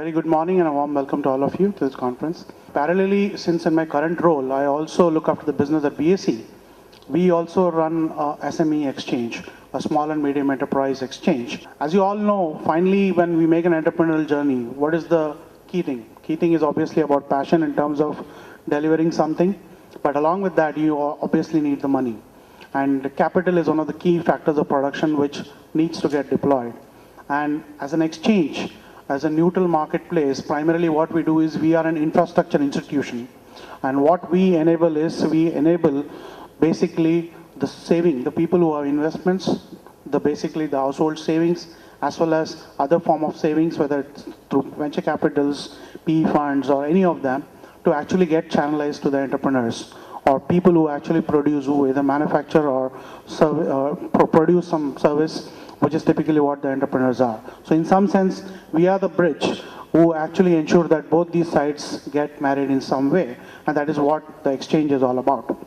Very good morning and a warm welcome to all of you to this conference. Parallelly, since in my current role, I also look after the business at BSE. We also run a SME exchange, a small and medium enterprise exchange. As you all know, finally, when we make an entrepreneurial journey, what is the key thing? Key thing is obviously about passion in terms of delivering something. But along with that, you obviously need the money. And capital is one of the key factors of production which needs to get deployed. And as an exchange, as a neutral marketplace, primarily what we do is we are an infrastructure institution. And what we enable is we enable basically the saving, the people who have investments, basically the household savings, as well as other form of savings, whether it's through venture capitals, PE funds, or any of them, to actually get channelized to the entrepreneurs or people who actually produce, who either manufacture or produce some service, which is typically what the entrepreneurs are. So in some sense, we are the bridge who actually ensure that both these sides get married in some way, and that is what the exchange is all about.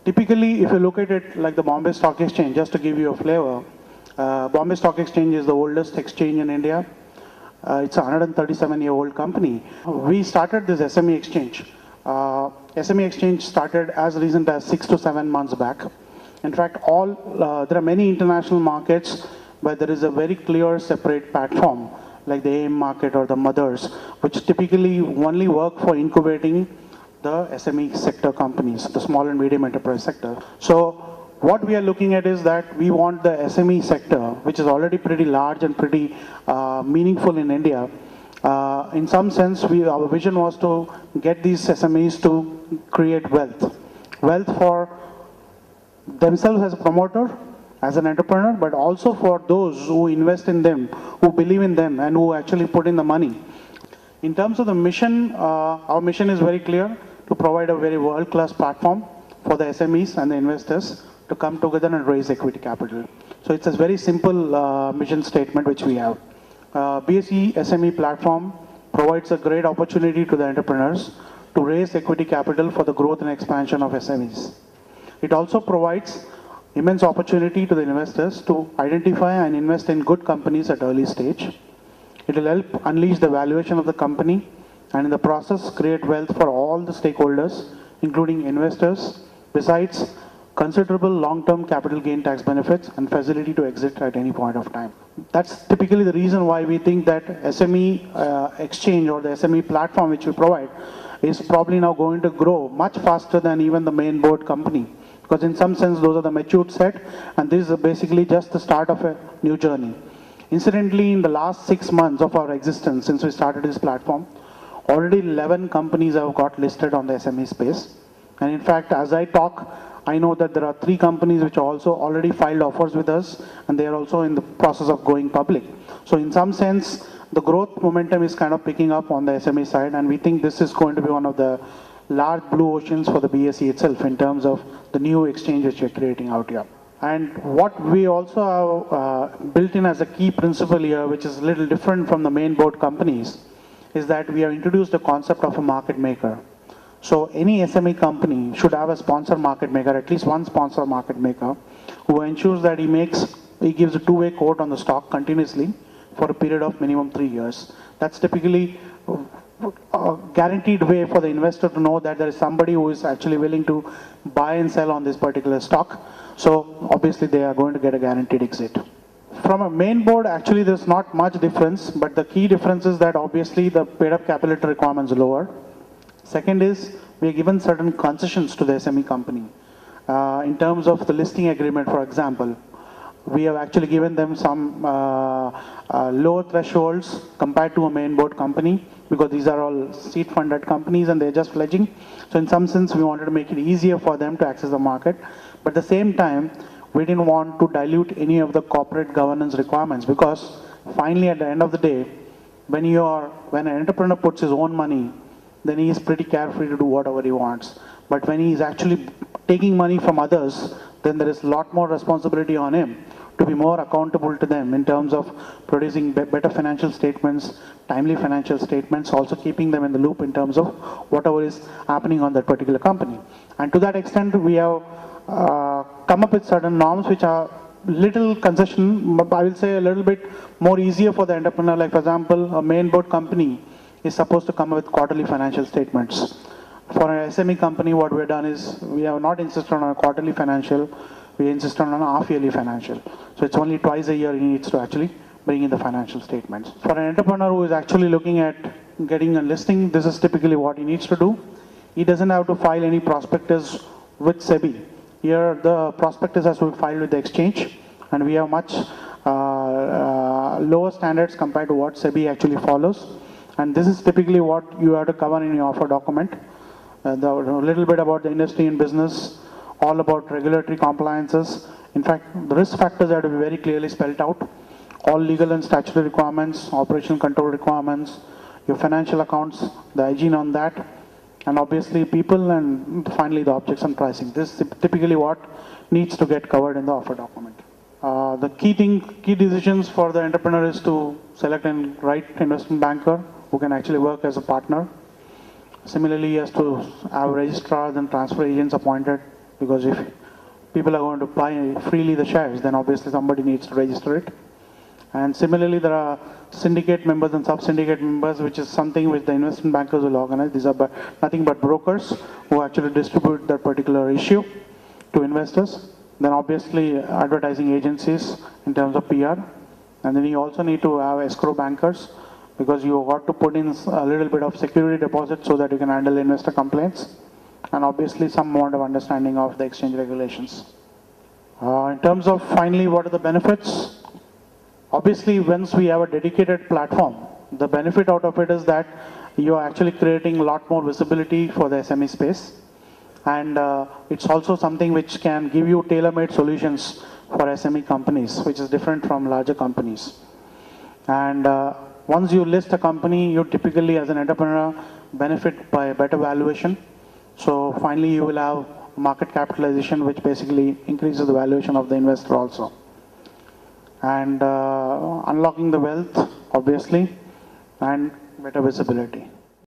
Typically, if you look at it like the Bombay Stock Exchange, just to give you a flavor, Bombay Stock Exchange is the oldest exchange in India. It's a 137-year-old company. We started this SME exchange. SME exchange started as recent as 6 to 7 months back. In fact, there are many international markets where there is a very clear separate platform, like the AIM market or the Mothers, which typically only work for incubating the SME sector companies, the small and medium enterprise sector. So what we are looking at is that we want the SME sector, which is already pretty large and pretty meaningful in India. In some sense, our vision was to get these SMEs to create wealth. Wealth for themselves as a promoter, as an entrepreneur, but also for those who invest in them, who believe in them, and who actually put in the money. In terms of the mission, our mission is very clear, to provide a very world-class platform for the SMEs and the investors to come together and raise equity capital. So it's a very simple mission statement which we have. BSE SME platform provides a great opportunity to the entrepreneurs to raise equity capital for the growth and expansion of SMEs. It also provides immense opportunity to the investors to identify and invest in good companies at early stage. It will help unleash the valuation of the company and in the process create wealth for all the stakeholders, including investors, besides considerable long-term capital gain tax benefits and facility to exit at any point of time. That's typically the reason why we think that SME exchange or the SME platform which we provide is probably now going to grow much faster than even the main board company. Because in some sense, those are the matured set, and this is basically just the start of a new journey. Incidentally, in the last 6 months of our existence, since we started this platform, already 11 companies have got listed on the SME space. And in fact, as I talk, I know that there are 3 companies which also already filed offers with us, and they are also in the process of going public. So in some sense, the growth momentum is kind of picking up on the SME side, and we think this is going to be one of the large blue oceans for the BSE itself in terms of the new exchange which we're creating out here. And what we also have built in as a key principle here, which is a little different from the main board companies, is that we have introduced the concept of a market maker. So any SME company should have a sponsor market maker, at least one sponsor market maker, who ensures that he gives a two-way quote on the stock continuously for a period of minimum 3 years. That's typically a guaranteed way for the investor to know that there is somebody who is actually willing to buy and sell on this particular stock. So obviously they are going to get a guaranteed exit. From a main board, actually there's not much difference, but the key difference is that obviously the paid up capital requirements are lower. Second is, we are given certain concessions to the SME company. In terms of the listing agreement, for example, we have actually given them some lower thresholds compared to a main board company, because these are all seed funded companies and they're just pledging. So in some sense, we wanted to make it easier for them to access the market. But at the same time, we didn't want to dilute any of the corporate governance requirements, because finally at the end of the day, when an entrepreneur puts his own money, then he is pretty carefree to do whatever he wants. But when he is actually taking money from others, then there is a lot more responsibility on him to be more accountable to them in terms of producing better financial statements, timely financial statements, also keeping them in the loop in terms of whatever is happening on that particular company. And to that extent, we have come up with certain norms which are little concession, but I will say a little bit more easier for the entrepreneur. Like for example, a main board company is supposed to come up with quarterly financial statements. For an SME company, what we have done is we have not insisted on a quarterly financial, we insisted on a half-yearly financial. So it's only twice a year he needs to actually bring in the financial statements. For an entrepreneur who is actually looking at getting a listing, this is typically what he needs to do. He doesn't have to file any prospectus with SEBI. Here the prospectus has to be filed with the exchange, and we have much lower standards compared to what SEBI actually follows. And this is typically what you have to cover in your offer document. A little bit about the industry and business, all about regulatory compliances. In fact, the risk factors have to be very clearly spelled out. All legal and statutory requirements, operational control requirements, your financial accounts, the hygiene on that, and obviously people, and finally the objects and pricing. This is typically what needs to get covered in the offer document. The key decisions for the entrepreneur is to select a right investment banker who can actually work as a partner. Similarly, he has to have registrars and transfer agents appointed, because if people are going to buy freely the shares, then obviously somebody needs to register it. And similarly, there are syndicate members and sub-syndicate members, which is something which the investment bankers will organize. These are nothing but brokers who actually distribute that particular issue to investors. Then obviously advertising agencies in terms of PR. And then you also need to have escrow bankers, because you got to put in a little bit of security deposit so that you can handle investor complaints. And obviously some amount of understanding of the exchange regulations. In terms of finally what are the benefits? Obviously, once we have a dedicated platform, the benefit out of it is that you are actually creating a lot more visibility for the SME space. And it's also something which can give you tailor-made solutions for SME companies, which is different from larger companies. And once you list a company, you typically as an entrepreneur benefit by a better valuation. So finally you will have market capitalization, which basically increases the valuation of the investor also. And unlocking the wealth, obviously, and better visibility.